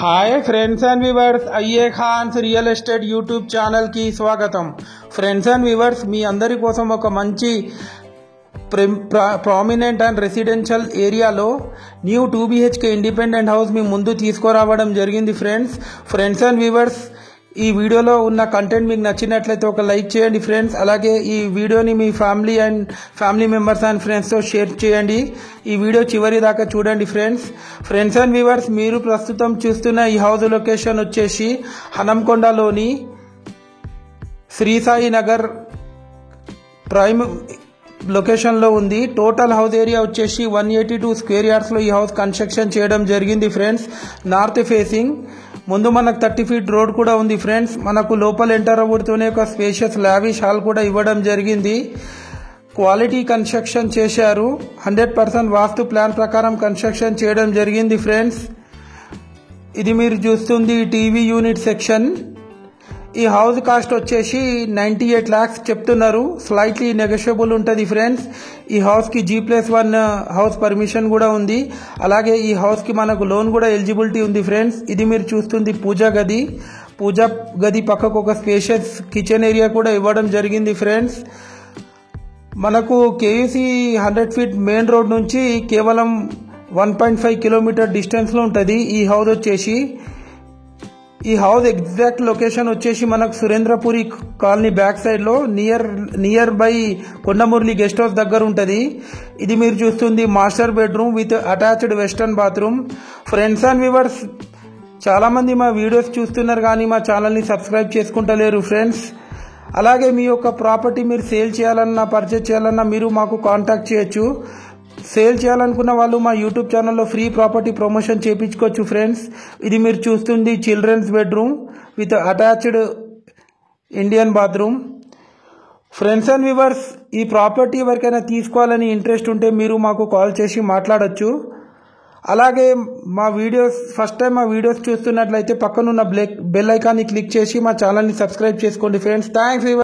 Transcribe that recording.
Hi friends and viewers, అయ్యే ఖాన్స్ real estate YouTube ఛానల్కి స్వాగతం. ఫ్రెండ్స్ అండ్ వ్యూవర్స్, మీ అందరి కోసం ఒక మంచి ప్రామినెంట్ అండ్ రెసిడెన్షియల్ ఏరియాలో న్యూ 2 BHK ఇండిపెండెంట్ హౌస్ మీ ముందు తీసుకురావడం జరిగింది. ఫ్రెండ్స్ అండ్ వ్యూవర్స్, ఈ వీడియోలో ఉన్న కంటెంట్ మీకు నచ్చినట్లయితే ఒక లైక్ చేయండి ఫ్రెండ్స్. అలాగే ఈ వీడియోని మీ ఫ్యామిలీ మెంబర్స్ అండ్ ఫ్రెండ్స్తో షేర్ చేయండి. ఈ వీడియో చివరి దాకా చూడండి ఫ్రెండ్స్ అండ్ వ్యూవర్స్, మీరు ప్రస్తుతం చూస్తున్న ఈ హౌస్ లొకేషన్ వచ్చేసి హనంకొండలోని శ్రీ సాయి నగర్ ప్రైమ్ లొకేషన్లో ఉంది. టోటల్ హౌస్ ఏరియా వచ్చేసి 182 స్క్వేర్ యార్డ్స్లో ఈ హౌస్ కన్స్ట్రక్షన్ చేయడం జరిగింది ఫ్రెండ్స్. నార్త్ ఫేసింగ్, ముందు మనకు 30 ఫీట్ రోడ్ కూడా ఉంది ఫ్రెండ్స్. మనకు లోపల ఎంటర్ అవ్వడంతోనే ఒక స్పేషియస్ లావిష్ హాల్ కూడా ఇవ్వడం జరిగింది. క్వాలిటీ కన్స్ట్రక్షన్ చేశారు. 100% వాస్తు ప్లాన్ ప్రకారం కన్స్ట్రక్షన్ చేయడం జరిగింది ఫ్రెండ్స్. ఇది మీరు చూస్తుంది టీవీ యూనిట్ సెక్షన్. ఈ హౌస్ కాస్ట్ వచ్చేసి 98 lakhs చెప్తున్నారు. స్లైట్లీ నెగోషియబుల్ ఉంటుంది ఫ్రెండ్స్. ఈ హౌస్కి G+1 హౌస్ పర్మిషన్ కూడా ఉంది. అలాగే ఈ హౌస్కి మనకు లోన్ కూడా ఎలిజిబిలిటీ ఉంది ఫ్రెండ్స్. ఇది మీరు చూస్తుంది పూజా గది పక్కకు ఒక స్పేషియస్ కిచెన్ ఏరియా కూడా ఇవ్వడం జరిగింది ఫ్రెండ్స్. మనకు KUC 100 ఫీట్ మెయిన్ రోడ్ నుంచి కేవలం 1.5 కిలోమీటర్ డిస్టెన్స్లో ఉంటుంది ఈ హౌస్ వచ్చేసి. ఈ హౌస్ ఎగ్జాక్ట్ లొకేషన్ వచ్చేసి మనకు సురేంద్రపురి కాలనీ బ్యాక్ సైడ్లో near by Konda Murali guest house దగ్గర ఉంటుంది. ఇది మీరు చూస్తుంది master bedroom with attached western bathroom. Friends and viewers, చాలామంది మా వీడియోస్ చూస్తున్నారు కానీ మా ఛానల్ని సబ్స్క్రైబ్ చేసుకుంటలేరు ఫ్రెండ్స్. అలాగే మీ యొక్క ప్రాపర్టీ మీరు సేల్ చేయాలన్నా పర్చేజ్ చేయాలన్నా మీరు మాకు కాంటాక్ట్ చేయొచ్చు. సేల్ చేయాలనుకున్న వాళ్ళు మా యూట్యూబ్ ఛానల్లో ఫ్రీ ప్రాపర్టీ ప్రమోషన్ చేయించుకోవచ్చు ఫ్రెండ్స్. ఇది మీరు చూస్తుంది children's bedroom with attached Indian bathroom. Friends and viewers, ఈ ప్రాపర్టీ ఎవరికైనా తీసుకోవాలని ఇంట్రెస్ట్ ఉంటే మీరు మాకు కాల్ చేసి మాట్లాడొచ్చు. అలాగే ఫస్ట్ టైం మా వీడియోస్ చూస్తున్నట్లయితే పక్కనున్న బెల్ ఐకాన్ని క్లిక్ చేసి మా ఛానల్ని సబ్స్క్రైబ్ చేసుకోండి ఫ్రెండ్స్. థ్యాంక్స్.